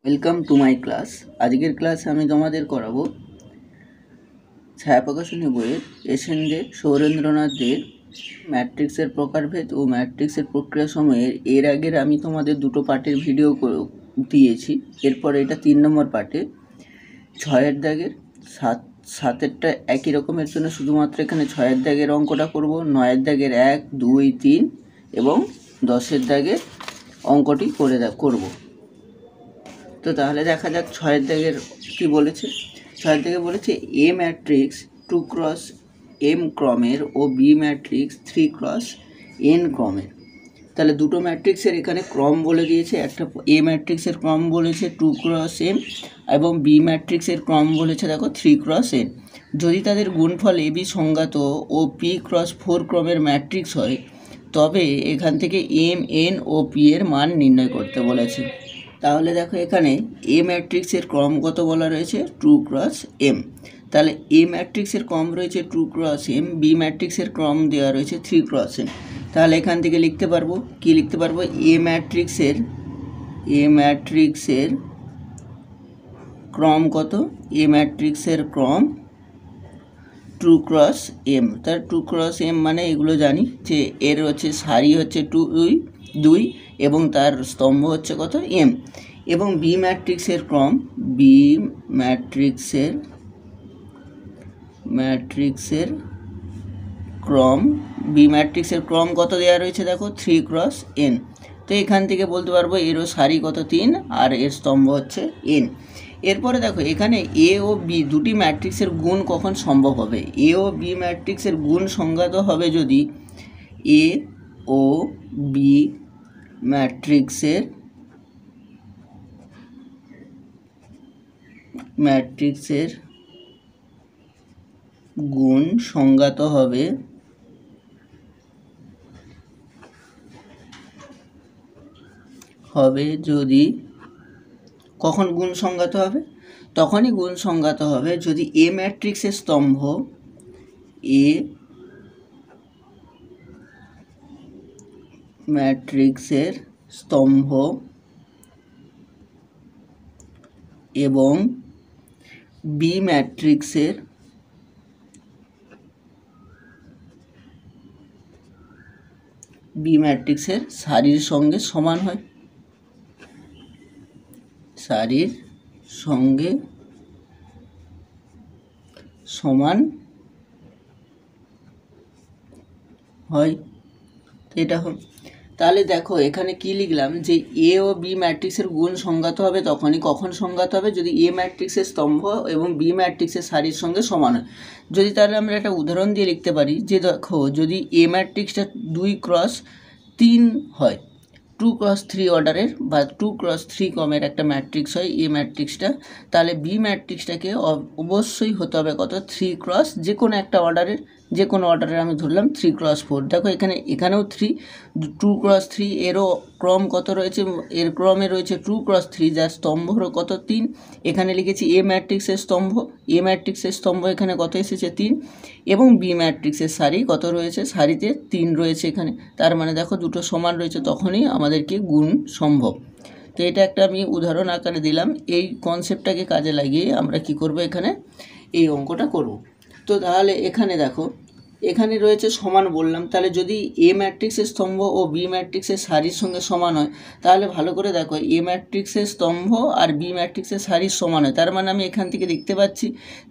Welcome to my class. আজকের ক্লাসে আমি তোমাদের করাবো ছায়া প্রকাশনী বইয়ের এসেনদের সৌরেন্দ্রনাথ দের ম্যাট্রিক্সের প্রকারভেদ ও ম্যাট্রিক্সের প্রক্রিয়া সময়ের এর আগের আমি তোমাদের দুটো পার্টের ভিডিও দিয়েছি। এরপর এটা 3 নম্বর পার্টে 6-এর দাগের 7-এরটা একই রকমের জন্য শুধুমাত্র এখানে 6-এর দাগের অঙ্কটা করব, 9-এর দাগের 1, 2, 3 এবং 10-এর দাগের অঙ্কটি করব। তো তাহলে দেখা যাক 6-এর দাগের কী বলেছে। 6-এর দাগে বলেছে এ ম্যাট্রিক্স 2x m ক্রমের ও বি ম্যাট্রিক্স 3x n ক্রমের। তাহলে দুটো ম্যাট্রিক্সের এখানে ক্রম বলে দিয়েছে। একটা এ ম্যাট্রিক্সের ক্রম বলেছে 2x m এবং বি ম্যাট্রিক্সের ক্রম বলেছে দেখো 3x n। যদি তাদের গুণফল এবি সংজ্ঞাত ও p×4 ক্রমের ম্যাট্রিক্স হয় তবে এখান থেকে m, n ও p এর মান নির্ণয় করতে বলেছে। তাহলে দেখো এখানে এ ম্যাট্রিক্সের ক্রম কত বলা রয়েছে 2x m। তাহলে এ ম্যাট্রিক্সের ক্রম রয়েছে 2x m, বি ম্যাট্রিক্সের ক্রম দেওয়া রয়েছে 3x n। তাহলে এখান থেকে লিখতে পারবো কি লিখতে পারবো এ ম্যাট্রিক্সের ক্রম কত, এ ম্যাট্রিক্সের ক্রম 2x m। তার 2x m মানে এগুলো জানি যে এর হচ্ছে সারি হচ্ছে 2 এবং তার স্তম্ভ হচ্ছে কত m। এবং বি ম্যাট্রিক্সের ক্রম কত দেওয়া রয়েছে দেখো 3x n। তো এখান থেকে বলতে পারবো এরও সারি কত 3 আর এর স্তম্ভ হচ্ছে n। এরপরে দেখো এখানে এ ও বি দুটি ম্যাট্রিক্সের গুণ কখন সম্ভব হবে। এ ও বি ম্যাট্রিক্সের গুণ সংজ্ঞাত হবে যদি এ ও বি ম্যাট্রিক্সের গুণ সংজ্ঞাত হবে যদি কখন গুণ সংজ্ঞাত হবে, তখনই গুণ সংজ্ঞাত হবে যদি এ ম্যাট্রিক্সের স্তম্ভ এবং বি ম্যাট্রিক্সের সারির সঙ্গে সমান হয়। এটা হল। তাহলে দেখো এখানে কি লিখলাম যে এ ও বি ম্যাট্রিক্সের গুণ সংজ্ঞাত হবে তখনই, কখন সংজ্ঞাত হবে যদি এ ম্যাট্রিক্সের স্তম্ভ এবং বি ম্যাট্রিক্সের সারির সঙ্গে সমান হয়। যদি তাহলে আমরা একটা উদাহরণ দিয়ে লিখতে পারি যে দেখো যদি এ ম্যাট্রিক্সটা 2x3 হয়, 2x3 অর্ডারের বা 2x3 ক্রমের একটা ম্যাট্রিক্স হয় এ ম্যাট্রিক্সটা, তাহলে বি ম্যাট্রিক্সটাকে অবশ্যই হতে হবে কত 3x যে কোনো একটা অর্ডারের, আমি ধরলাম 3x4। দেখো এখানেও 2x3 এরও ক্রম কত রয়েছে, এর ক্রমে রয়েছে 2x3 যার স্তম্ভ কত 3। এখানে লিখেছি এ ম্যাট্রিক্সের স্তম্ভ এখানে কত এসেছে 3 এবং বি ম্যাট্রিক্সের সারি কত রয়েছে, সারিতে 3 রয়েছে এখানে। তার মানে দেখো দুটো সমান রয়েছে, তখনই আমাদেরকে গুণ সম্ভব। তো এটা একটা আমি উদাহরণ আকারে দিলাম। এই কনসেপ্টটাকে কাজে লাগিয়ে আমরা কি করব, এখানে এই অঙ্কটা করব। তো তাহলে এখানে দেখো এখানে রয়েছে সমান বললাম, তাহলে যদি এ ম্যাট্রিক্সের স্তম্ভ ও বি ম্যাট্রিক্সের সারির সঙ্গে সমান হয় তাহলে ভালো করে দেখো এ ম্যাট্রিক্সের স্তম্ভ আর বি ম্যাট্রিক্সের সারির সমান হয়। তার মানে আমি এখান থেকে দেখতে পাচ্ছি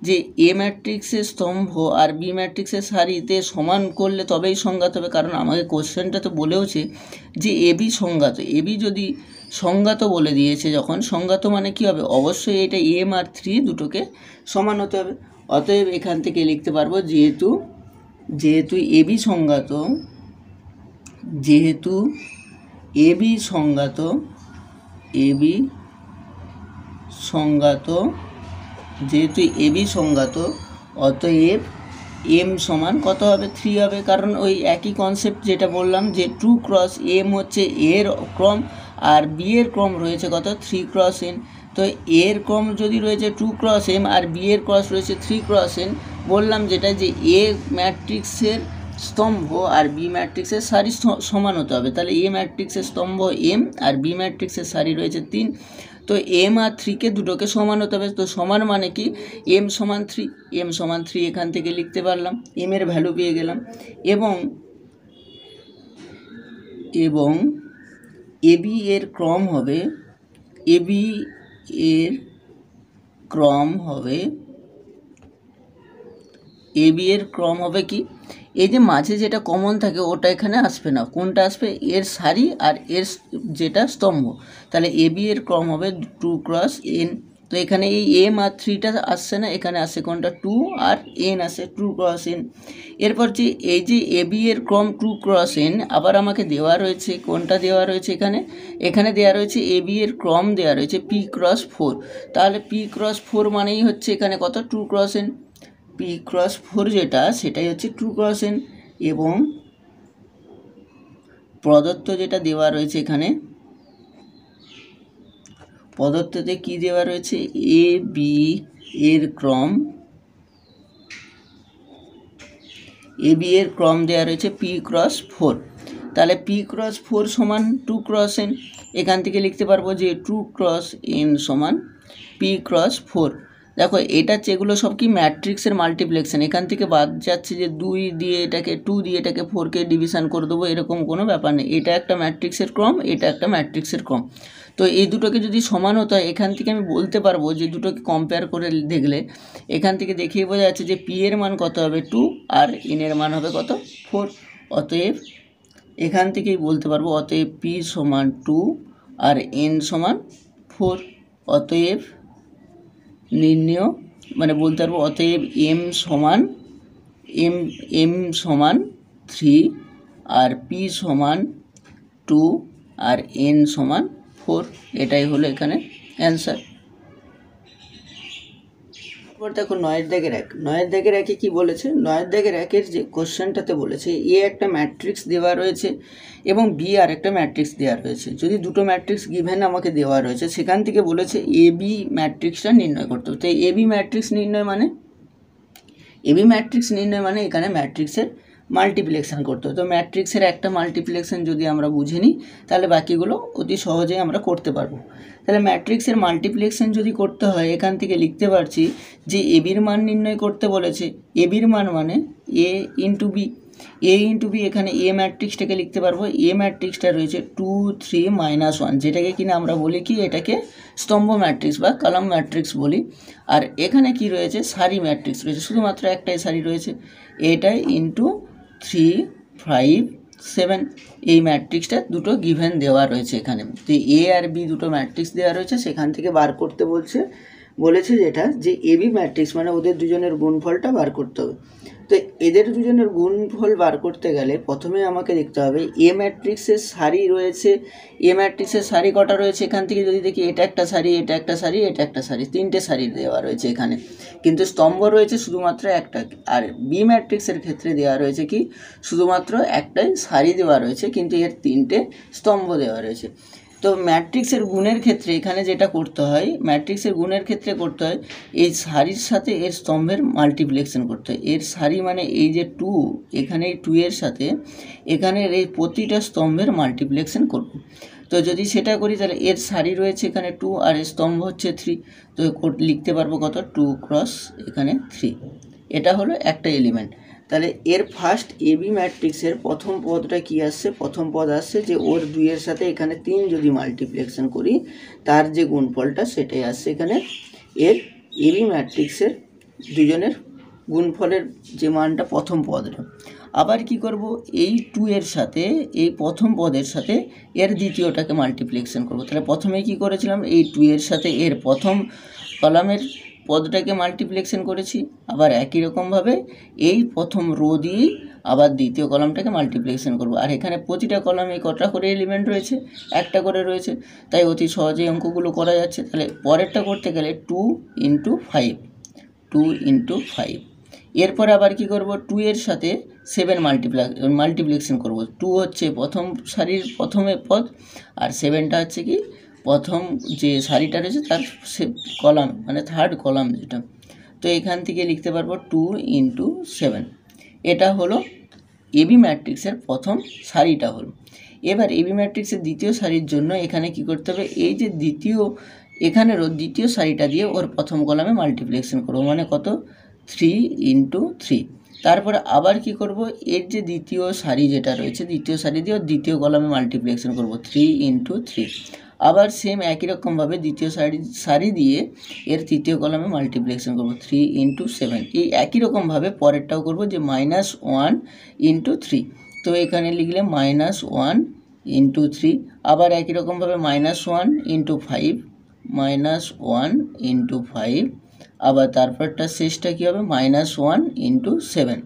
যে এ ম্যাট্রিক্সের স্তম্ভ আর বি ম্যাট্রিক্সের সারিতে সমান করলে তবেই সংজ্ঞাত হবে, কারণ আমাকে কোশ্চেনটা তো বলেওছে যে এবি সংজ্ঞাত। এবি যদি সংজ্ঞাত বলে দিয়েছে, যখন সংজ্ঞাত মানে কি হবে, অবশ্যই এটা m আর 3 দুটোকে সমান হতে হবে। অতএব এখান থেকে লিখতে পারবো যেহেতু এবি সংজ্ঞাত, অতএব m সমান কত হবে 3 হবে। কারণ ওই একই কনসেপ্ট যেটা বললাম যে 2x m হচ্ছে এর ক্রম আর বি এর ক্রম রয়েছে কত 3x n। তো এর ক্রম যদি রয়েছে 2x m আর বি এর ক্রস রয়েছে 3x n, বললাম যেটা যে এ ম্যাট্রিক্সের স্তম্ভ আর বি ম্যাট্রিক্সের সারি সমান হতে হবে। তাহলে এ ম্যাট্রিক্সের স্তম্ভ m আর বি ম্যাট্রিক্সের সারি রয়েছে 3। তো এম আর 3কে দুটোকে সমান হতে হবে। তো সমান মানে কি, এম সমান 3, এম সমান 3 এখান থেকে লিখতে পারলাম, এম এর ভ্যালু পেয়ে গেলাম। এবং এবি এর ক্রম হবে, এবি এর ক্রম হবে কি, এই যে মাঝে যেটা কমন থাকে ওটা এখানে আসবে না। কোনটা আসবে, এর সারি আর এর যেটা স্তম্ভ। তাহলে এবি এর ক্রম হবে 2 × n। তো এখানে এই এম আর 3টা আসছে না, এখানে আসছে কোনটা 2 আর n আসে 2 × n। এরপর যে এই যে এবি এর ক্রম 2 × n, আবার আমাকে দেওয়া রয়েছে, কোনটা দেওয়া রয়েছে এখানে দেওয়া রয়েছে এবি এর ক্রম দেওয়া রয়েছে p × 4। তাহলে p × 4 মানেই হচ্ছে এখানে কত, 2 × n। p × 4 যেটা সেটাই হচ্ছে 2 × n। এবং প্রদত্ত যেটা দেওয়া রয়েছে এখানে, প্রদত্ততে কি দেওয়া রয়েছে, এ বি এর ক্রম দেওয়া রয়েছে p × 4। তাহলে p × 4 সমান 2 × n। এখান থেকে লিখতে পারবো যে 2 × n সমান p × 4। দেখো এটা যেগুলো সব কি ম্যাট্রিক্সের মাল্টিপ্লেকশন, এখান থেকে বাদ যাচ্ছে যে 2 দিয়ে এটাকে 2 দিয়ে এটাকে 4কে ডিভিশন করে দেবো, এরকম কোনো ব্যাপার নেই। এটা একটা ম্যাট্রিক্সের ক্রম, এটা একটা ম্যাট্রিক্সের ক্রম। তো এই দুটোকে যদি সমান হতো হয়, এখান থেকে আমি বলতে পারবো যে দুটোকে কম্পেয়ার করে দেখলে এখান থেকে দেখিয়ে বোঝা যাচ্ছে যে পি এর মান কত হবে 2 আর এন এর মান হবে কত 4। অতএব এখান থেকেই বলতে পারবো, অতএব পি সমান 2 আর এন সমান 4। অতএব নির্ণয় মানে বলতে পারবো, অতএব এম সমান 3 আর পি সমান 2 আর এন সমান 4। এটাই হলো এখানে অ্যান্সার। এরপর দেখো 9 দাগের একে কি বলেছে, 9 দাগের একের যে কোশ্চেনটাতে বলেছে এ একটা ম্যাট্রিক্স দেওয়া রয়েছে এবং বি আর একটা ম্যাট্রিক্স দেওয়া রয়েছে। যদি দুটো ম্যাট্রিক্স গিভেন আমাকে দেওয়া রয়েছে, সেখান থেকে বলেছে এ বি ম্যাট্রিক্সটা নির্ণয় করতে হবে। তো এ বি ম্যাট্রিক্স নির্ণয় মানে এখানে ম্যাট্রিক্সের মাল্টিপ্লেকশন করতে হবে। তো ম্যাট্রিক্সের একটা মাল্টিপ্লেকশন যদি আমরা বুঝে নিই, তাহলে বাকিগুলো অতি সহজেই আমরা করতে পারবো। তাহলে ম্যাট্রিক্সের মাল্টিপ্লেকশন যদি করতে হয়, এখান থেকে লিখতে পারছি যে এবির মান নির্ণয় করতে বলেছে। এবির মান মানে এ ইন্টু বি, এখানে এ ম্যাট্রিক্সটাকে লিখতে পারবো। এ ম্যাট্রিক্সটা রয়েছে 2 3 -1, যেটাকে কিনা আমরা বলি কি, এটাকে স্তম্ভ ম্যাট্রিক্স বা কলাম ম্যাট্রিক্স বলি। আর এখানে কি রয়েছে, সারি ম্যাট্রিক্স রয়েছে, শুধুমাত্র একটাই সারি রয়েছে, এটাই ইন্টু 3 5 7। এই ম্যাট্রিক্সটা দুটো গিভেন দেওয়া রয়েছে এখানে। তো এ আর বি দুটো ম্যাট্রিক্স দেওয়া রয়েছে, সেখান থেকে বার করতে বলেছে যেটা যে এবি ম্যাট্রিক্স মানে ওদের দুজনের গুণফলটা বার করতে হবে। তো এদের দুজনের গুণফল বার করতে গেলে প্রথমে আমাকে দেখতে হবে এ ম্যাট্রিক্সের সারি রয়েছে, এ ম্যাট্রিক্সের সারি কটা রয়েছে, এখান থেকে যদি দেখি এটা একটা সারি, এটা একটা সারি, এটা একটা সারি, 3টে সারি দেওয়া রয়েছে এখানে, কিন্তু স্তম্ভ রয়েছে শুধুমাত্র একটা। আর বি ম্যাট্রিক্সের ক্ষেত্রে দেওয়া রয়েছে কি, শুধুমাত্র একটাই সারি দেওয়া রয়েছে, কিন্তু এর 3টে স্তম্ভ দেওয়া রয়েছে। তো ম্যাট্রিক্সের গুণের ক্ষেত্রে এখানে যেটা করতে হয়, এই সারির সাথে এর স্তম্ভের মাল্টিপ্লেকশন করতে হয়। এর সারি মানে এই যে 2, এখানে এই 2 এর সাথে এখানের এই প্রতিটা স্তম্ভের মাল্টিপ্লেকশন করব। তো যদি সেটা করি, তাহলে এর সারি রয়েছে এখানে 2 আর এর স্তম্ভ হচ্ছে 3। তো লিখতে পারবো কত, 2 × এখানে 3। এটা হলো একটা এলিমেন্ট। তাহলে এর ফার্স্ট এবি ম্যাট্রিক্সের প্রথম পদটা কি আসছে, প্রথম পদ আসছে যে ওর 2 এর সাথে এখানে 3 যদি মাল্টিপ্লেকশন করি, তার যে গুণফলটা সেটাই আসছে এখানে। এর এবি ম্যাট্রিক্সের দুজনের গুণফলের যে মানটা প্রথম পদটা। আবার কি করব, এই 2 এর সাথে এই প্রথম পদের সাথে এর দ্বিতীয়টাকে মাল্টিপ্লেকশন করব। তাহলে প্রথমে কি করেছিলাম, এই 2 এর সাথে এর প্রথম কলামের পদটাকে মাল্টিপ্লেকশন করেছি। আবার একই রকমভাবে এই প্রথম রো দিয়েই আবার দ্বিতীয় কলামটাকে মাল্টিপ্লেকশন করব। আর এখানে প্রতিটা কলামে কটা করে এলিমেন্ট রয়েছে, একটা করে রয়েছে, তাই অতি সহজেই অঙ্কগুলো করা যাচ্ছে। তাহলে পরেরটা করতে গেলে 2 × 5। এরপর আবার কি করব, 2 এর সাথে 7 মাল্টিপ্লেকশন করব। 2 হচ্ছে প্রথম সারির প্রথমে পদ, আর 7টা হচ্ছে কি প্রথম যে সারিটা রয়েছে তার কলাম মানে থার্ড কলাম যেটা। তো এখান থেকে লিখতে পারবো 2 × 7। এটা হলো এবি ম্যাট্রিক্সের প্রথম সারিটা হলো। এবার এবি ম্যাট্রিক্সের দ্বিতীয় সারির জন্য এখানে কি করতে হবে, এই যে দ্বিতীয় এখানেরও দ্বিতীয় সারিটা দিয়ে ওর প্রথম কলামে মাল্টিপ্লিকেশন করব, মানে কত 3 × 3। তারপরে আবার কি করব, এর যে দ্বিতীয় সারি যেটা রয়েছে দ্বিতীয় সারি দিয়ে ওর দ্বিতীয় কলামে মাল্টিপ্লিকেশন করব 3 × 3। আবার সেম একই রকমভাবে দ্বিতীয় সারি দিয়ে এর তৃতীয় কলামে মাল্টিপ্লিকেশন করব 3 × 7। এই একই রকমভাবে পরেরটাও করব যে -1 × 3। তো এখানে লিখলে -1 × 3। আবার একই রকমভাবে -1 × 5, -1 × 5। আবার তারপরটা শেষটা কী হবে, -1 × 7।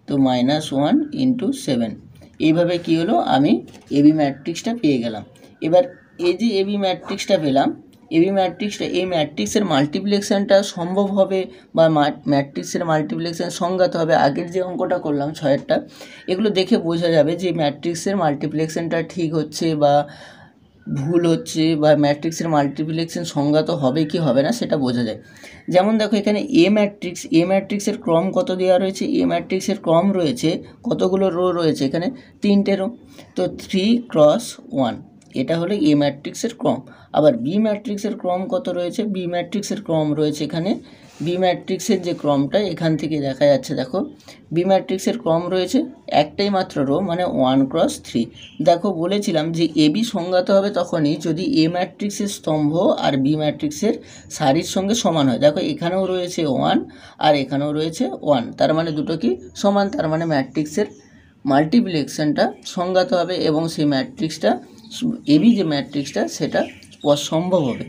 তো -1 × 7। এইভাবে কি হলো, আমি এবি ম্যাট্রিক্সটা পেয়ে গেলাম। এবার এই যে এবি ম্যাট্রিক্সটা পেলাম, এবি ম্যাট্রিক্সটা, এই ম্যাট্রিক্সের মাল্টিপ্লিকেশনটা সম্ভব হবে বা ম্যাট্রিক্সের মাল্টিপ্লিকেশন সংজ্ঞাত হবে। আগের যে অঙ্কটা করলাম 6-এরটা, এগুলো দেখে বোঝা যাবে যে ম্যাট্রিক্সের মাল্টিপ্লিকেশনটা ঠিক হচ্ছে বা ভুল হচ্ছে, বা ম্যাট্রিক্সের মাল্টিপ্লিকেশন সংজ্ঞাত হবে কি হবে না সেটা বোঝা যায়। যেমন দেখো এখানে এ ম্যাট্রিক্সের ক্রম কত দেওয়া রয়েছে, এ ম্যাট্রিক্সের ক্রম রয়েছে কতগুলো রো রয়েছে, এখানে 3টে রো। তো 3 × 1 এটা হলো এ ম্যাট্রিক্সের ক্রম। আবার বি ম্যাট্রিক্সের ক্রম কত রয়েছে, বি ম্যাট্রিক্সের ক্রম রয়েছে এখানে, বি ম্যাট্রিক্সের যে ক্রমটা এখান থেকে দেখা যাচ্ছে, দেখো বি ম্যাট্রিক্সের ক্রম রয়েছে একটাই মাত্র রো, মানে 1 × 3। দেখো বলেছিলাম যে এবি সংজ্ঞাত হবে তখনই যদি এ ম্যাট্রিক্সের স্তম্ভ আর বি ম্যাট্রিক্সের সারির সঙ্গে সমান হয়। দেখো এখানেও রয়েছে 1 আর এখানেও রয়েছে 1, তার মানে দুটো কি সমান, তার মানে ম্যাট্রিক্সের মাল্টিপ্লিকেশনটা সংজ্ঞাত হবে এবং সেই ম্যাট্রিক্সটা এবি যে ম্যাট্রিক্সটা সেটা সম্ভব হবে।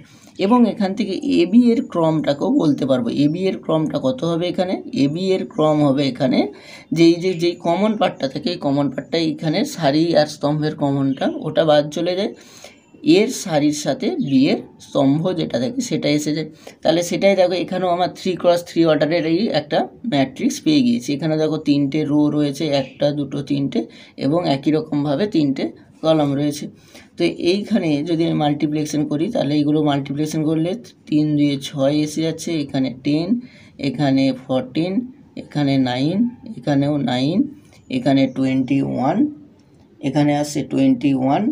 এবং এখান থেকে এবি এর ক্রমটাকেও বলতে পারবো। এবি এর ক্রমটা কত হবে, এখানে এবি এর ক্রম হবে এখানে যেই কমন পার্টটা থাকে, এই কমন পার্টটা এখানে সারি আর স্তম্ভের কমনটা ওটা বাদ চলে যায়, এর সারির সাথে বি এর স্তম্ভ যেটা থাকে সেটা এসে যায়। তাহলে সেটাই দেখো এখানেও আমার 3 × 3 অর্ডারের এই একটা ম্যাট্রিক্স পেয়ে গিয়েছি। এখানে দেখো 3টে রো রয়েছে, 1, 2, 3টে, এবং একই রকমভাবে 3টে কলাম রয়েছে। তো এইখানে যদি আমি মাল্টিপ্লিকেশন করি তাহলে এইগুলো মাল্টিপ্লিকেশন করলে 3 × 2 = 6 এসে যাচ্ছে, এখানে 10, এখানে 14, এখানে 9, এখানেও 9, এখানে 21, এখানে আসছে 21,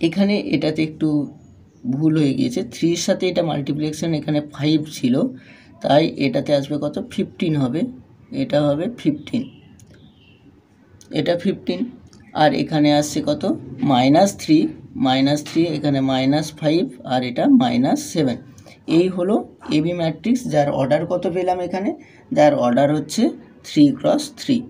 এখানে এটাতে একটু ভুল হয়ে গিয়েছে, 3-এর সাথে এটা মাল্টিপ্লিকেশন এখানে 5 ছিল, তাই এটাতে আসবে কত 15 হবে, এটা হবে 15, এটা 15। আর এখানে আসছে কত -3, এখানে -5 আর এটা -7। এই হলো এবি ম্যাট্রিক্স, যার অর্ডার কত পেলাম এখানে, যার অর্ডার হচ্ছে 3 × 3।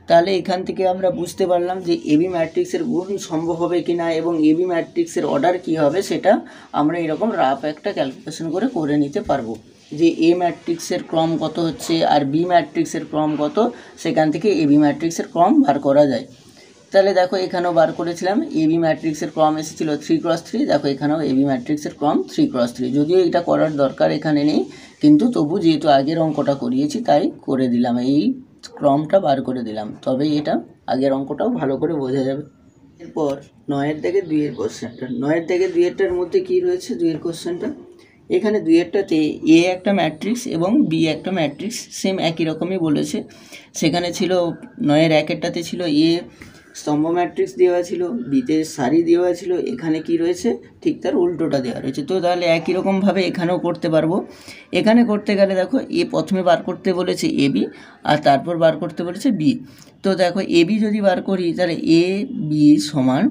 তাহলে এখান থেকে আমরা বুঝতে পারলাম যে এবি ম্যাট্রিক্সের গুণ সম্ভব হবে কি না এবং এবি ম্যাট্রিক্সের অর্ডার কি হবে, সেটা আমরা এরকম রাফ একটা ক্যালকুলেশন করে নিতে পারবো যে এ ম্যাট্রিক্সের ক্রম কত হচ্ছে আর বি ম্যাট্রিক্সের ক্রম কত, সেখান থেকে এবি ম্যাট্রিক্সের ক্রম বার করা যায়। তাহলে দেখো এখানেও বার করেছিলাম, এবি ম্যাট্রিক্সের ক্রম এসেছিল 3 × 3, দেখো এখানেও এবি ম্যাট্রিক্সের ক্রম 3 × 3। যদিও এটা করার দরকার এখানে নেই, কিন্তু তবু যেহেতু আগের অঙ্কটা করিয়েছি তাই করে দিলাম, এই ক্রমটা বার করে দিলাম, তবেই এটা আগের অঙ্কটাও ভালো করে বোঝা যাবে। এরপর 9-এর দাগে 2-এর কোশ্চেনটা, 9-এর দাগে 2-এরটার মধ্যে কি রয়েছে, 2-এর কোশ্চেনটা এখানে 2-এরটাতে এ একটা ম্যাট্রিক্স এবং বি একটা ম্যাট্রিক্স, সেম একই রকমই বলেছে। সেখানে ছিল 9-এর 1-এরটাতে ছিল এ স্তম্ভ ম্যাট্রিক্স দেওয়া ছিল, বিতে সারি দেওয়া ছিল, এখানে কি রয়েছে ঠিক তার উল্টোটা দেওয়া রয়েছে। তো তাহলে একই রকমভাবে এখানেও করতে পারবো। এখানে করতে গেলে দেখো এ প্রথমে বার করতে বলেছে এবি আর তারপর বার করতে বলেছে বি। তো দেখো এবি যদি বার করি তাহলে এ বি সমান,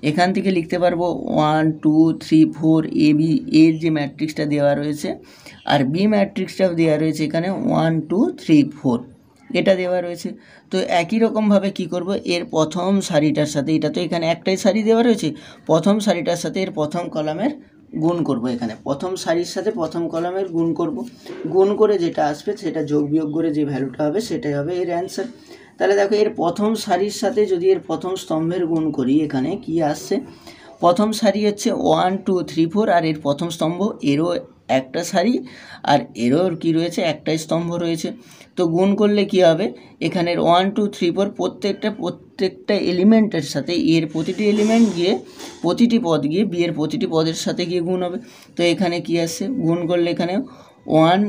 এখান থেকে লিখতে পারবো 1, 2, 3, 4 এবি এর যে ম্যাট্রিক্সটা দেওয়া রয়েছে, আর বি ম্যাট্রিক্সটাও দেওয়া রয়েছে এখানে 1, 2, 3, 4 এটা দেওয়া রয়েছে। তো একই রকমভাবে কি করব, এর প্রথম সারিটার সাথে, এটা তো এখানে একটাই সারি দেওয়া রয়েছে, প্রথম সারিটার সাথে এর প্রথম কলামের গুণ করব। এখানে প্রথম সারির সাথে প্রথম কলামের গুণ করব, গুণ করে যেটা আসবে সেটা যোগ বিয়োগ করে যে ভ্যালুটা হবে সেটাই হবে এর অ্যান্সার। তাহলে দেখো এর প্রথম সারির সাথে যদি এর প্রথম স্তম্ভের গুণ করি, এখানে কি আসছে, প্রথম সারি হচ্ছে 1, 2, 3, 4 আর এর প্রথম স্তম্ভ, এরও একটা সারি আর এরও কি রয়েছে একটা স্তম্ভ রয়েছে। তো গুণ করলে কি হবে, এখানের 1, 2, 3, 4 প্রত্যেকটা এলিমেন্টের সাথে এর প্রতিটি এলিমেন্ট গিয়ে প্রতিটি পদ গিয়ে বি এর প্রতিটি পদের সাথে গিয়ে গুণ হবে। তো এখানে কি আসছে, গুণ করলে এখানে 1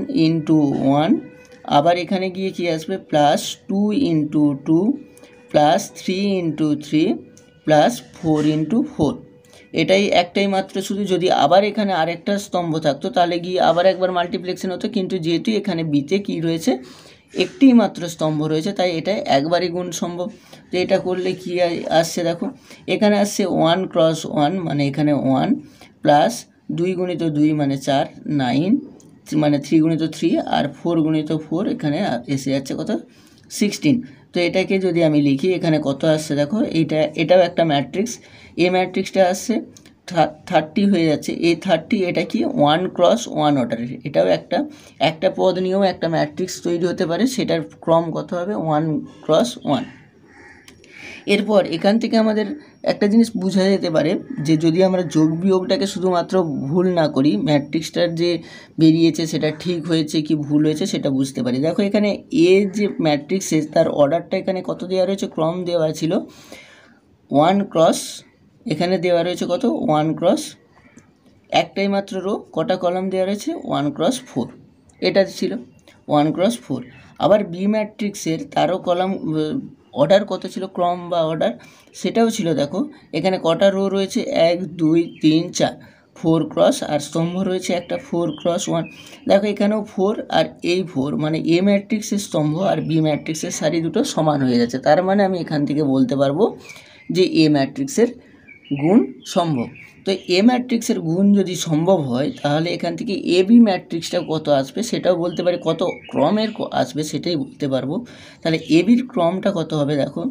× 1, আবার এখানে গিয়ে কি আসবে +2 × 2 +3 × 3 +4 × 4। এটাই একটাই মাত্র, শুধু যদি আবার এখানে আরেকটা স্তম্ভ থাকতো তাহলে গিয়ে আবার একবার মাল্টিপ্লেক্সন হতো, কিন্তু যেহেতু এখানে বিতে কী রয়েছে, একটি মাত্র স্তম্ভ রয়েছে, তাই এটা একবারই গুণ সম্ভব। তো এটা করলে কী আসছে দেখো, এখানে আসছে 1 × 1 মানে এখানে 1 প্লাস 2 × 2 মানে 4, 9 মানে 3 × 3 আর 4 × 4 এখানে এসে যাচ্ছে কত, 16। তো এটাকে যদি আমি লিখি এখানে কত আসছে দেখো, এটাও একটা ম্যাট্রিক্স, এই ম্যাট্রিক্সটা আসছে 30 হয়ে যাচ্ছে। এই 30 এটা কি 1 × 1 অর্ডারের, এটাও একটা পদ নিয়েও একটা ম্যাট্রিক্স তৈরি হতে পারে, সেটার ক্রম কত হবে 1 × 1। এরপর এখান থেকে আমাদের একটা জিনিস বোঝা যেতে পারে যে যদি আমরা যোগ বিয়োগটাকে শুধুমাত্র ভুল না করি, ম্যাট্রিক্সটার যে বেরিয়েছে সেটা ঠিক হয়েছে কি ভুল হয়েছে সেটা বুঝতে পারি। দেখো এখানে এ যে ম্যাট্রিক্স তার অর্ডারটা এখানে কত দেওয়া রয়েছে, ক্রম দেওয়া ছিল 1 × এখানে দেওয়া রয়েছে কত 1 × একটাই মাত্র রো, কটা কলাম দেওয়া রয়েছে 1 × 4, এটা ছিল 1 × 4। আবার বি ম্যাট্রিক্সের তারও কলাম অর্ডার কত ছিল, ক্রম বা অর্ডার সেটাও ছিল। দেখো এখানে কটা রো রয়েছে 1 2 3 4, 4 × আর স্তম্ভ রয়েছে একটা 4 × 1। দেখো এখানেও 4 আর এই 4 মানে এ ম্যাট্রিক্সের স্তম্ভ আর বি ম্যাট্রিক্সের সারি দুটো সমান হয়ে যাচ্ছে, তার মানে আমি এখান থেকে বলতে পারবো যে এ ম্যাট্রিক্সের গুণ সম্ভব। তো এ ম্যাট্রিক্সের গুণ যদি সম্ভব হয় তাহলে এখান থেকে এ বি ম্যাট্রিক্সটা কত আসবে সেটাও বলতে পারি, কত ক্রমের আসবে সেটাই বলতে পারবো। তাহলে এ বির ক্রমটা কত হবে, দেখো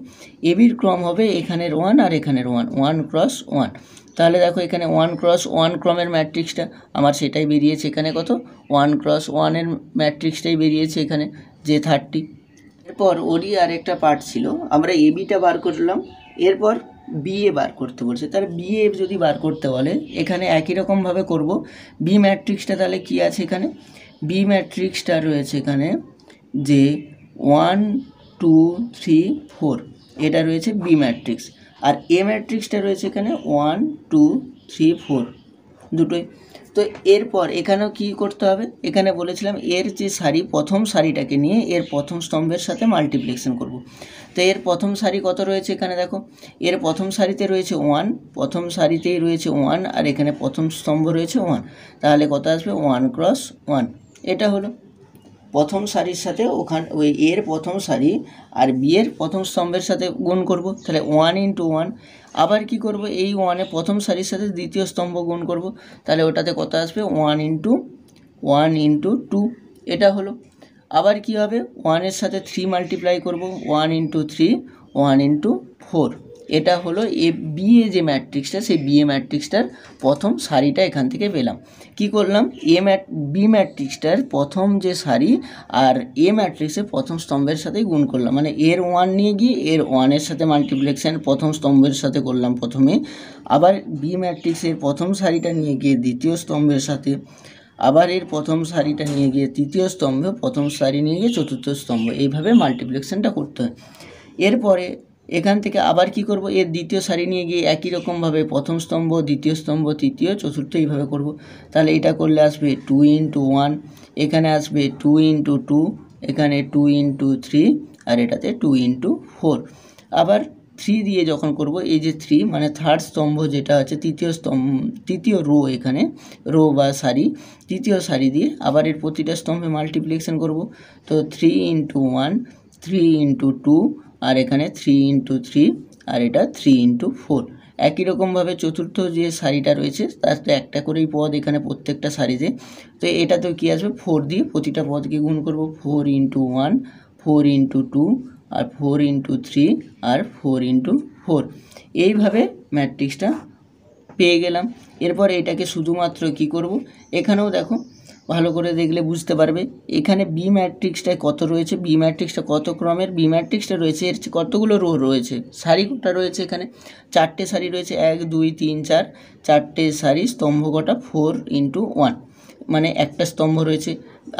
এ বির ক্রম হবে এখানের 1 আর এখানের 1, 1 × 1। তাহলে দেখো এখানে 1 × 1 ক্রমের ম্যাট্রিক্সটা আমার সেটাই বেরিয়েছে, এখানে কত 1 × 1 ম্যাট্রিক্সটাই বেরিয়েছে এখানে যে 30। এরপর ওরই আরেকটা পার্ট ছিল, আমরা এ বিটা বার করলাম, এরপর বিএ বার করতে বলছে। তাহলে বিএ যদি বার করতে বলে এখানে একই রকমভাবে করব। বি ম্যাট্রিক্সটা তাহলে কি আছে, এখানে বি ম্যাট্রিক্সটা রয়েছে এখানে যে 1 2 3 4, এটা রয়েছে বি ম্যাট্রিক্স, আর এ ম্যাট্রিক্সটা রয়েছে এখানে 1 2 3 4 দুটোই। তো এরপর এখানেও কি করতে হবে, এখানে বলেছিলাম এর যে সারি, প্রথম সারিটাকে নিয়ে এর প্রথম স্তম্ভের সাথে মাল্টিপ্লিকেশন করব। তো এর প্রথম সারি কত রয়েছে, এখানে দেখো এর প্রথম সারিতে রয়েছে 1, প্রথম সারিতেই রয়েছে 1 আর এখানে প্রথম স্তম্ভ রয়েছে 1, তাহলে কত আসবে 1 × 1। এটা হলো প্রথম সারির সাথে ওই এর প্রথম সারি আর বি এর প্রথম স্তম্ভের সাথে গুণ করব, তাহলে 1 × 1। আবার কি করব, এই 1 প্রথম সারির সাথে দ্বিতীয় স্তম্ভ গুণ করব, তাহলে ওটাতে কত আসবে 1 × 2, এটা হলো। আবার কি হবে, 1 এর সাথে 3 মাল্টিপ্লাই করব, 1 × 3 1 × 4, এটা হলো এ বি এ যে ম্যাট্রিক্সটা সেই বি এ ম্যাট্রিক্সটার প্রথম সারিটা এখান থেকে পেলাম। কি করলাম, বি ম্যাট্রিক্সটার প্রথম যে সারি আর এ ম্যাট্রিক্সের প্রথম স্তম্ভের সাথে গুণ করলাম, মানে এর 1 নিয়ে গিয়ে এর 1 সাথে মাল্টিপ্লিকেশন প্রথম স্তম্ভের সাথে করলাম প্রথমে, আবার বি ম্যাট্রিক্সের প্রথম সারিটা নিয়ে গিয়ে দ্বিতীয় স্তম্ভের সাথে, আবার এর প্রথম সারিটা নিয়ে গিয়ে তৃতীয় স্তম্ভ, প্রথম সারি নিয়ে গিয়ে চতুর্থ স্তম্ভ, এইভাবে মাল্টিপ্লিকেশনটা করতে হয়। এরপরে এখান থেকে আবার কি করব, এর দ্বিতীয় সারি নিয়ে গিয়ে একই রকমভাবে প্রথম স্তম্ভ, দ্বিতীয় স্তম্ভ, তৃতীয়, চতুর্থ এইভাবে করব। তাহলে এটা করলে আসবে 2 × 1, এখানে আসবে 2 × 2, এখানে 2 × 3 আর এটাতে 2 × 4। আবার 3 দিয়ে যখন করব, এই যে 3 মানে থার্ড স্তম্ভ যেটা আছে, তৃতীয় রো, এখানে রো বা সারি, তৃতীয় সারি দিয়ে আবার এর প্রতিটা স্তম্ভে মাল্টিপ্লিকেশন করব। তো 3 × 1, 3 × 2 আর এখানে 3 × 3 আর এটা 3 × 4। একই রকমভাবে চতুর্থ যে সারিটা রয়েছে তাতে একটা করেই পদ এখানে প্রত্যেকটা সারিতে। তো এটাতেও কী আসবে, 4 দিয়ে প্রতিটা পদকে গুণ করব, 4 × 1, 4 × 2 আর 4 × 3 আর 4 × 4, এইভাবে ম্যাট্রিক্সটা পেয়ে গেলাম। এরপর এটাকে শুধুমাত্র কি করব, এখানেও দেখো ভালো করে দেখলে বুঝতে পারবে, এখানে বি ম্যাট্রিক্সটায় কত রয়েছে, বি ম্যাট্রিক্সটা কত ক্রমের বি ম্যাট্রিক্সটা রয়েছে, এর কতগুলো রো রয়েছে, সারি কটা রয়েছে, এখানে 4টে সারি রয়েছে, 1 2 3 4, 4টে সারি, স্তম্ভ কটা 4 × 1 মানে একটা স্তম্ভ রয়েছে।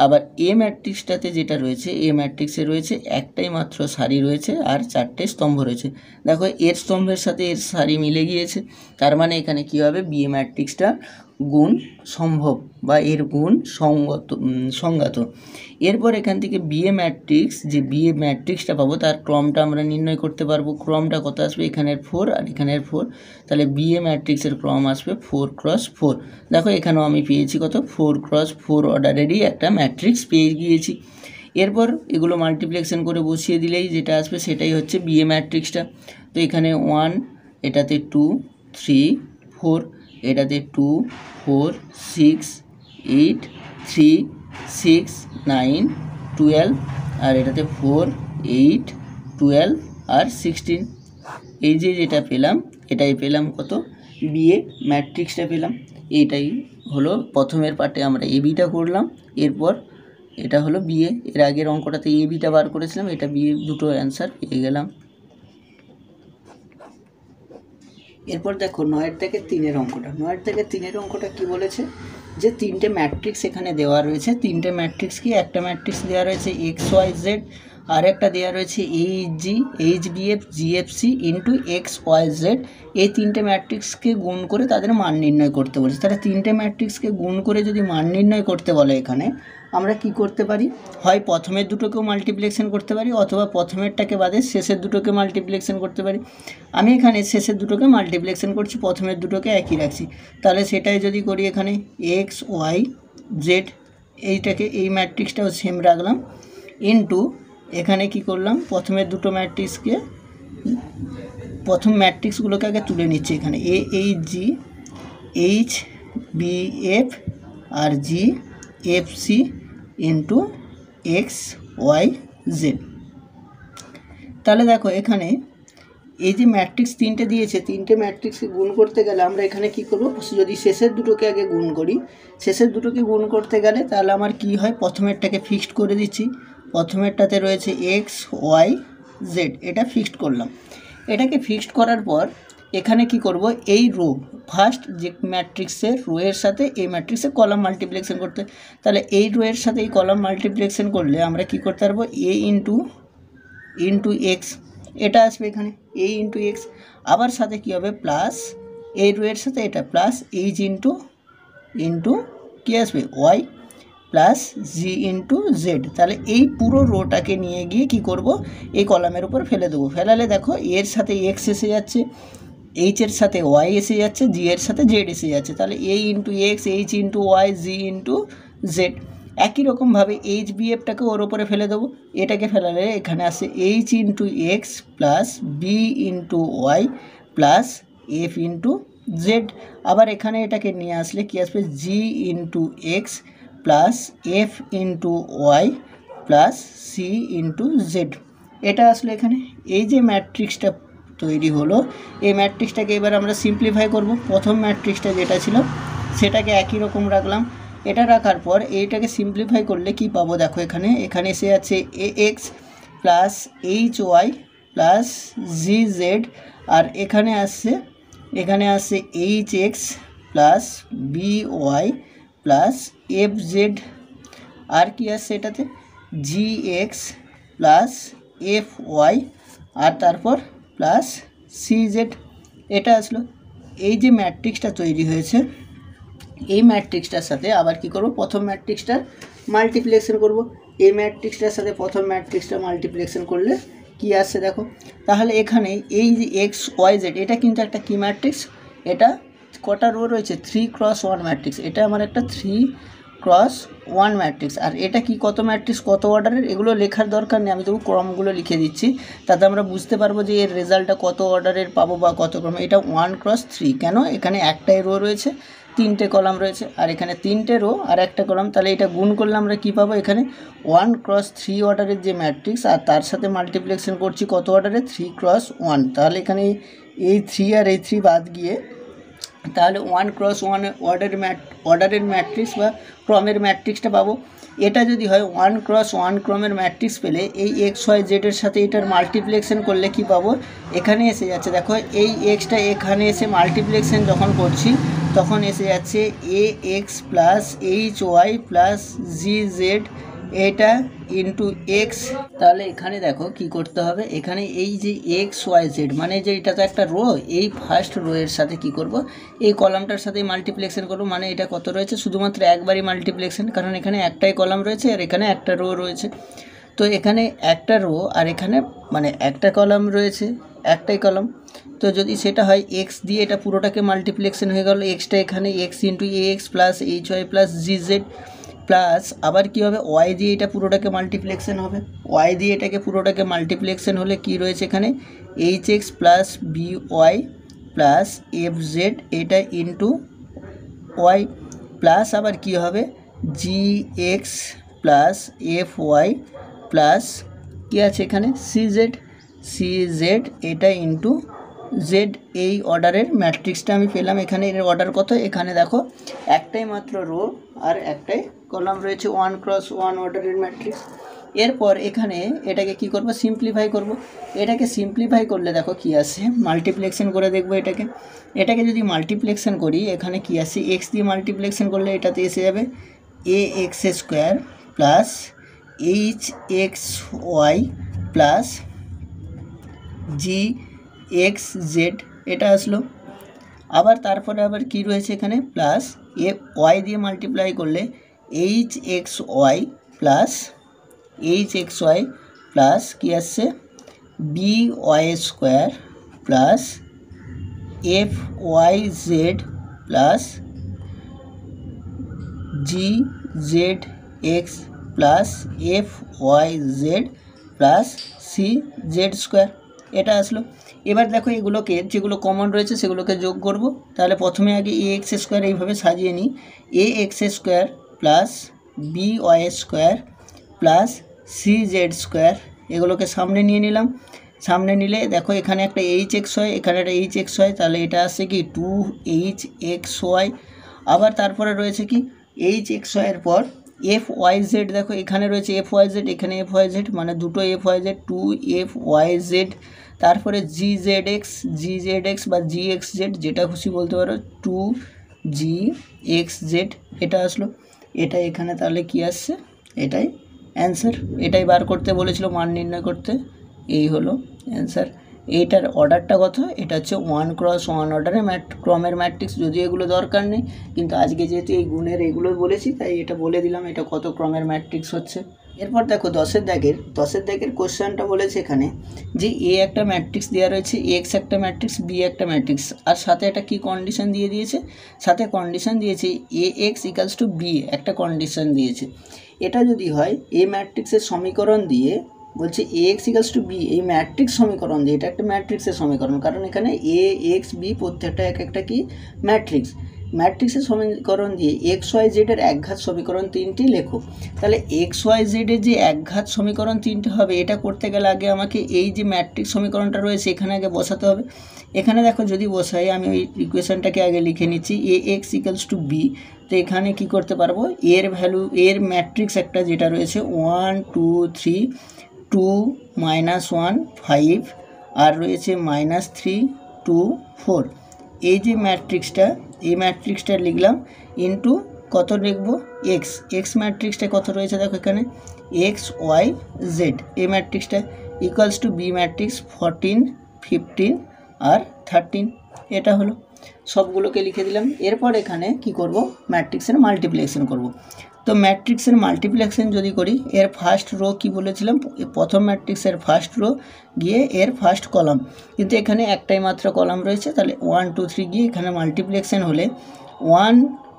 আবার এ ম্যাট্রিক্সটাতে যেটা রয়েছে, এ ম্যাট্রিক্সে রয়েছে একটাই মাত্র সারি রয়েছে আর 4টে স্তম্ভ রয়েছে। দেখো এর স্তম্ভের সাথে এর সারি মিলে গিয়েছে, তার মানে এখানে কী হবে, বি এ ম্যাট্রিক্সটা গুণ সম্ভব বা এর গুণ সংগত। এরপর এখান থেকে বিএ ম্যাট্রিক্স, যে বিএ ম্যাট্রিক্সটা পাবো তার ক্রমটা আমরা নির্ণয় করতে পারবো। ক্রমটা কত আসবে, এখানের 4 আর এখানের 4, তাহলে বিএ ম্যাট্রিক্সের ক্রম আসবে 4x4। দেখো এখানেও আমি পেয়েছি কত, 4x4 অর্ডারেরই একটা ম্যাট্রিক্স পেয়ে গিয়েছি। এরপর এগুলো মাল্টিপ্লিকেশন করে বসিয়ে দিলেই যেটা আসবে সেটাই হচ্ছে বিএ ম্যাট্রিক্সটা। তো এখানে 1, এটাতে 2, 3, 4, এটাতে 2, 4, 6, 8, 3, 6, 9, 12, আর এটাতে 4, 8, 12 আর 16। এই যে যেটা পেলাম এটাই পেলাম কত, বিএ ম্যাট্রিক্সটা পেলাম। এইটাই হলো প্রথমের পার্টে আমরা এবিটা করলাম, এরপর এটা হলো বিএ। এর আগের অঙ্কটাতে এবিটা বার করেছিলাম, এটা বিএ, দুটো অ্যান্সার পেয়ে গেলাম। এরপর দেখো 9 থেকে 3 অঙ্কটা। 9 থেকে 3 অঙ্কটা কি বলেছে, যে তিনটে ম্যাট্রিক্স এখানে দেওয়া রয়েছে। তিনটে ম্যাট্রিক্স কি, একটা ম্যাট্রিক্স দেওয়া রয়েছে XYZ, আর একটা দেওয়া রয়েছে HG, HBF, GFC into XYZ। এই তিনটে ম্যাট্রিক্সকে গুণ করে তাদের মান নির্ণয় করতে বলেছে। তাহলে তিনটে ম্যাট্রিক্সকে গুণ করে যদি মান নির্ণয় করতে বলে এখানে, আমরা কি করতে পারি, হয় প্রথমের দুটোকেও মাল্টিপ্লিকেশন করতে পারি, অথবা প্রথমেরটাকে বাদে শেষের দুটোকে মাল্টিপ্লিকেশন করতে পারি। আমি এখানে শেষের দুটোকে মাল্টিপ্লিকেশন করছি, প্রথমের দুটোকে একই রাখছি। তাহলে সেটাই যদি করি, এখানে XYZ এইটাকে, এই ম্যাট্রিক্সটাও সেম রাখলাম, ইন্টু এখানে কি করলাম, প্রথমের দুটো ম্যাট্রিক্সকে, প্রথম ম্যাট্রিক্সগুলোকে আগে তুলে নিচ্ছি। এখানে AHG, HBF আর GFC ইন্টু XYZ। তাহলে দেখো এখানে এই যে ম্যাট্রিক্স তিনটে দিয়েছে, তিনটে ম্যাট্রিক্সকে গুণ করতে গেলে আমরা এখানে কি করব, যদি শেষের দুটোকে আগে গুণ করি, শেষের দুটোকে গুণ করতে গেলে তাহলে আমার কি হয়, প্রথমেরটাকে ফিক্সড করে দিচ্ছি। প্রথমেরটাতে রয়েছে XYZ, এটা ফিক্সড করলাম। এটাকে ফিক্সড করার পর এখানে কি করব, এই রো ফার্স্ট যে ম্যাট্রিক্সের রোয়ের সাথে এই ম্যাট্রিক্সের কলাম মাল্টিপ্লিকেশন করতে, তাহলে এই রোয়ের সাথে এই কলাম মাল্টিপ্লিকেশন করলে আমরা কি করতে পারবো, A ইন্টু এক্স, এটা আসবে এখানে A ইন্টু এক্স। আবার সাথে কী হবে, প্লাস এই রোয়ের সাথে এটা প্লাস H ইন্টু কী আসবে, ওয়াই প্লাস জি ইন্টু জেড। তাহলে এই পুরো রোটাকে নিয়ে গিয়ে কি করব, এই কলামের উপর ফেলে দেবো। ফেলালে দেখো এর সাথে এক্স এসে যাচ্ছে, এইচের সাথে ওয়াই এসে যাচ্ছে, জি এর সাথে জেড এসে যাচ্ছে। তাহলে A into x, H into y, g into z. একই রকমভাবে HBFটাকে ওর ওপরে ফেলে দেবো। এটাকে ফেলালে এখানে আসে H into x plus b into y plus f into z. আবার এখানে এটাকে নিয়ে আসলে কি আসবে, g into x plus f into y plus c into z. এটা আসলে এখানে এই যে ম্যাট্রিক্সটা তৈরি হলো, এই ম্যাট্রিক্সটাকে এবার আমরা সিম্পলিফাই করব। প্রথম ম্যাট্রিক্সটা যেটা ছিল সেটাকে একই রকম রাখলাম। এটা রাখার পর এইটাকে সিম্পলিফাই করলে কি পাবো, দেখো এখানে এসে আছে AX plus HY plus GZ, আর এখানে আসছে HX plus BY plus FZ, আর কি আসছে এটাতে GX প্লাস FY আর তারপর প্লাস CZ। এটা আসলো এই যে ম্যাট্রিক্সটা তৈরি হয়েছে, এই ম্যাট্রিক্সটার সাথে আবার কি করব, প্রথম ম্যাট্রিক্সটার মাল্টিপ্লিকেশন করব। এই ম্যাট্রিক্সটার সাথে প্রথম ম্যাট্রিক্সটা মাল্টিপ্লিকেশন করলে কি আসছে দেখো। তাহলে এখানে এই যে XYZ এটা কিন্তু একটা কি ম্যাট্রিক্স, এটা কটা রো রয়েছে, 3x1 ম্যাট্রিক্স। এটা আমার একটা 3x1 ম্যাট্রিক্স। আর এটা কি কত ম্যাট্রিক্স, কত অর্ডারের, এগুলো লেখার দরকার নেই, আমি তবু ক্রমগুলো লিখে দিচ্ছি, তাতে আমরা বুঝতে পারবো যে এর রেজাল্টটা কত অর্ডারের পাবো বা কত ক্রমে। এটা 1x3, কেন, এখানে একটাই রো রয়েছে, তিনটে কলাম রয়েছে, আর এখানে তিনটে রো আর একটা কলাম। তাহলে এটা গুণ করলে আমরা কী পাবো, এখানে 1x3 অর্ডারের যে ম্যাট্রিক্স, আর তার সাথে মাল্টিপ্লিকেশন করছি কত অর্ডারের, 3x1। তাহলে এখানে এই 3 আর এই 3 বাদ গিয়ে তাহলে 1x1 অর্ডারের ম্যাট্রিক্স বা ক্রমের ম্যাট্রিক্সটা পাবো। এটা যদি হয় 1x1 ক্রমের ম্যাট্রিক্স পেলে এই XYZ এর সাথে এটার মাল্টিপ্লিকেশন করলে কি পাবো, এখানে এসে যাচ্ছে দেখো, এই এক্সটা এখানে এসে মাল্টিপ্লিকেশন যখন করছি তখন এসে যাচ্ছে AX plus HY plus GZ এটা ইন্টু এক্স। তাহলে এখানে দেখো কি করতে হবে, এখানে এই যে এক্স ওয়াই জেড মানে যে এটা তো একটা রো, এই ফার্স্ট রো এর সাথে কি করব, এই কলামটার সাথে মাল্টিপ্লেক্সন করব। মানে এটা কত রয়েছে, শুধুমাত্র একবারই মাল্টিপ্লেক্সন, কারণ এখানে একটাই কলাম রয়েছে আর এখানে একটা রো রয়েছে। তো এখানে একটা রো আর এখানে মানে একটা কলাম রয়েছে, একটাই কলাম। তো যদি সেটা হয় এক্স দিয়ে এটা পুরোটাকে মাল্টিপ্লেক্সন হয়ে গেল, এক্সটা এখানে x into a x plus h y plus g z plus আবার কী হবে, ওয়াই দিয়ে এটা পুরোটাকে মাল্টিপ্লেক্সন হবে। ওয়াই দিয়ে এটাকে পুরোটাকে মাল্টিপ্লেক্সন হলে কি রয়েছে এখানে, h x plus b y plus f z এটা ইন্টু ওয়াই প্লাস আবার কি হবে, g x plus f y plus কী আছে এখানে সি জেড এটা ইন্টু জেড। এই অর্ডারের ম্যাট্রিক্সটা আমি পেলাম। এখানে এর অর্ডার কত, এখানে দেখো একটাই মাত্র রো আর একটাই কলাম রয়েছে, 1x1 অর্ডারের ম্যাট্রিক্স। এরপর এখানে এটাকে কি করব, সিম্পলিফাই করব। এটাকে সিম্পলিফাই করলে দেখো কি আসে, মাল্টিপ্লেক্সন করে দেখব এটাকে যদি মাল্টিপ্লেক্সন করি এখানে কি আসে, এক্স দিয়ে মাল্টিপ্লেক্সন করলে এটাতে এসে যাবে a x square plus h x y plus g x z এটা আসলো। আবার তারপরে আবার কি রয়েছে এখানে, প্লাস এ ওয়াই দিয়ে মাল্টিপ্লাই করলে এইচ এক্স ওয়াই প্লাস কী আসছে, b y square plus f y z plus g z x plus f y z plus c z square এটা আসলো। এবার দেখো এগুলোকে যেগুলো কমন রয়েছে সেগুলোকে যোগ করব। তাহলে প্রথমে আগে এ এক্স স্কোয়ার এইভাবে সাজিয়ে নিই, a x square plus b y square plus c z square, এগুলোকে সামনে নিয়ে নিলাম। সামনে নিলে দেখো এখানে একটা এইচ এক্স হয়, এখানে একটা এইচ এক্স হয়, তাহলে এটা আসছে কি 2hxy। আবার তারপরে রয়েছে কি এইচ এক্স ওয়াইয়ের পর এফ ওয়াই জেড, দেখো এখানে রয়েছে এফ ওয়াই জেড, এখানে এফ ওয়াই জেড মানে দুটো এফ ওয়াই জেড, 2f(y)z। তারপরে জি জেড এক্স বা জি এক্স জেড যেটা খুশি বলতে পারো, 2gxz এটা আসলো। এটা এখানে তাহলে কি আসছে, এটাই অ্যান্সার। এটাই বার করতে বলেছিল, মান নির্ণয় করতে, এই হলো অ্যান্সার। এইটার অর্ডারটা কত, এটা হচ্ছে 1x1 অর্ডারের ক্রমের ম্যাট্রিক্স। যদিও এগুলো দরকার নেই, কিন্তু আজকে যেহেতু এই গুণের এগুলো বলেছি তাই এটা বলে দিলাম এটা কত ক্রমের ম্যাট্রিক্স হচ্ছে। এরপর দেখো 10এর দাগের কোশ্চেনটা বলেছে এখানে যে এ একটা ম্যাট্রিক্স দেওয়া রয়েছে, এক্স একটা ম্যাট্রিক্স, বি একটা ম্যাট্রিক্স, আর সাথে একটা কি কন্ডিশন দিয়ে দিয়েছে, সাথে কন্ডিশন দিয়েছে এ এক্স ইকালস টু বি, একটা কন্ডিশন দিয়েছে। এটা যদি হয় এ ম্যাট্রিক্সের সমীকরণ দিয়ে বলছে এ এক্স ইকালস টু বি, এই ম্যাট্রিক্স সমীকরণ দিয়ে, এটা একটা ম্যাট্রিক্সের সমীকরণ, কারণ এখানে এ এক্স বি প্রত্যেকটা এক একটা কি ম্যাট্রিক্সের সমীকরণ দিয়ে এক্স ওয়াই জেডের একঘাত সমীকরণ 3টি লেখো। তাহলে এক্স ওয়াই জেডের যে একঘাত সমীকরণ 3টি হবে, এটা করতে গেলে আগে আমাকে এই যে ম্যাট্রিক্স সমীকরণটা রয়েছে এখানে আগে বসাতে হবে। এখানে দেখো যদি বসাই, আমি ওই ইকুয়েশনটাকে আগে লিখে নিচ্ছি, এ এক্স ইকালস টু বি। তো এখানে কি করতে পারবো, এর ভ্যালু, এর ম্যাট্রিক্স একটা যেটা রয়েছে 1 2 3 2 -1 5 আর রয়েছে -3 2 4। এই যে ম্যাট্রিক্সটা, এই ম্যাট্রিক্সটা লিখলাম ইন্টু কত লিখবো, এক্স ম্যাট্রিক্সটা কত রয়েছে দেখো এখানে এক্স ওয়াই জেড, এই ম্যাট্রিক্সটা ইকুয়ালস টু বি ম্যাট্রিক্স 14 15 আর 13। এটা হলো, সবগুলোকে লিখে দিলাম। এরপর এখানে কি করব, ম্যাট্রিক্সের মাল্টিপ্লিকেশন করব। তো ম্যাট্রিক্সের মাল্টিপ্লিকেশন যদি করি, এর ফার্স্ট রো কি বলেছিলাম, প্রথম ম্যাট্রিক্সের ফার্স্ট রো গিয়ে এর ফার্স্ট কলাম, কিন্তু এখানে একটাই মাত্র কলাম রয়েছে, তাহলে 1 2 3 গিয়ে এখানে মাল্টিপ্লিকেশন হলে 1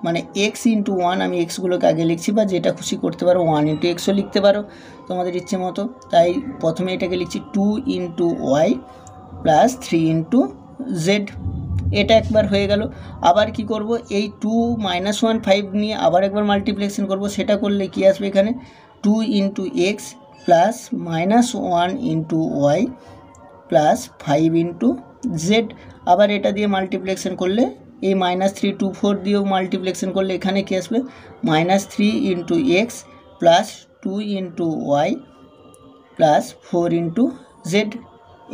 মানে এক্স ইন্টু 1, আমি এক্সগুলোকে আগে লিখছি, বা যেটা খুশি করতে পারো 1 ইন্টু এক্সও লিখতে পারো তোমাদের ইচ্ছে মতো। তাই প্রথমে এটাকে লিখছি 2 into y plus 3 into z, এটা একবার হয়ে গেল। আবার কি করব, এই 2 -1 5 নিয়ে আবার একবার মাল্টিপ্লিকেশন করব। সেটা করলে কি আসবে এখানে 2 into x plus -1 into y plus 5 into z. আবার এটা দিয়ে মাল্টিপ্লিকেশন করলে এই -3 2 4 দিয়েও মাল্টিপ্লিকেশন করলে এখানে কি আসবে, -3 into x plus 2 into y plus 4 into z.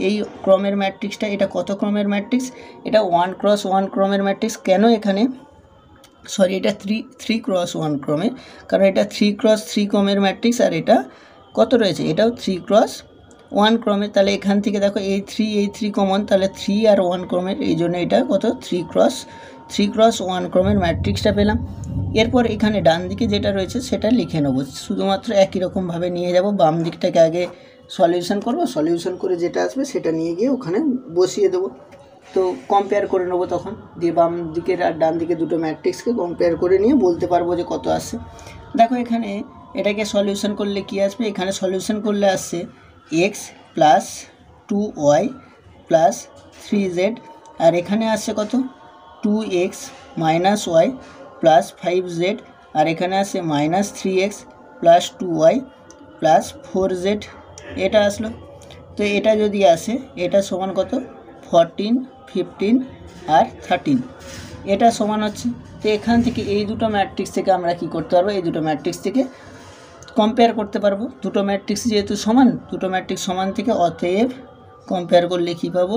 এই ক্রমের ম্যাট্রিক্সটা, এটা কত ক্রমের ম্যাট্রিক্স, এটা 1x1 ক্রমের ম্যাট্রিক্স। কেন এখানে সরি এটা থ্রি ক্রস ওয়ান ক্রমের, কারণ এটা 3x3 ক্রমের ম্যাট্রিক্স, আর এটা কত রয়েছে, এটাও 3x1 ক্রমের। তাহলে এখান থেকে দেখো এই থ্রি কমন, তাহলে 3 আর 1 ক্রমের, এই জন্য এটা কত 3x1 ক্রমের ম্যাট্রিক্সটা পেলাম। এরপর এখানে ডান দিকে যেটা রয়েছে সেটা লিখে নেবো, শুধুমাত্র একই রকমভাবে নিয়ে যাব, বাম দিকটাকে আগে সলিউশন করব, সলিউশন করে যেটা আসবে সেটা নিয়ে গিয়ে ওখানে বসিয়ে দেবো। তো কম্পেয়ার করে নেবো তখন, দিয়ে বাম দিকের আর ডান দিকে দুটো ম্যাট্রিক্সকে কম্পেয়ার করে নিয়ে বলতে পারবো যে কত আসছে। দেখো এখানে এটাকে সলিউশন করলে কি আসবে, এখানে সলিউশন করলে আসছে x plus 2y plus 3z, আর এখানে আসছে কত 2x minus Y plus 5z, আর এখানে আসছে minus 3x plus 2y plus 4z, এটা আসলো। তো এটা যদি আসে এটা সমান কত 14, 15 আর 13, এটা সমান হচ্ছে। তো এখান থেকে এই দুটো ম্যাট্রিক্স থেকে আমরা কি করতে পারবো, এই দুটো ম্যাট্রিক্স থেকে কম্পেয়ার করতে পারবো। দুটো ম্যাট্রিক্স যেহেতু সমান, দুটো ম্যাট্রিক্স সমান থেকে অতএব কম্পেয়ার করলে কী পাবো,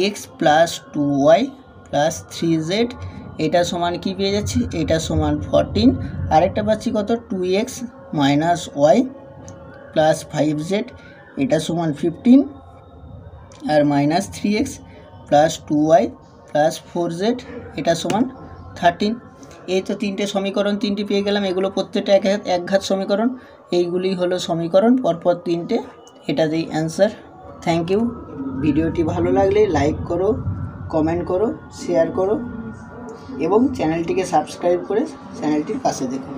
x plus 2y plus 3z, এটা সমান কি পেয়ে যাচ্ছি, এটা সমান 14, আরেকটা পাচ্ছি কত 2x minus Y plus 5z, এটা সমান 15, আর minus 3x plus 2y plus 4z, এটা সমান 13। এই তো তিনটে সমীকরণ তিনটি পেয়ে গেলাম, এগুলো প্রত্যেকটা একঘাত সমীকরণ, এইগুলি হলো সমীকরণ পরপর তিনটে, এটাতেই অ্যান্সার। Thank you. ভিডিওটি ভালো লাগলে লাইক করো, কমেন্ট করো, শেয়ার করো এবং চ্যানেলটিকে সাবস্ক্রাইব করে চ্যানেলটির পাশে দেখো।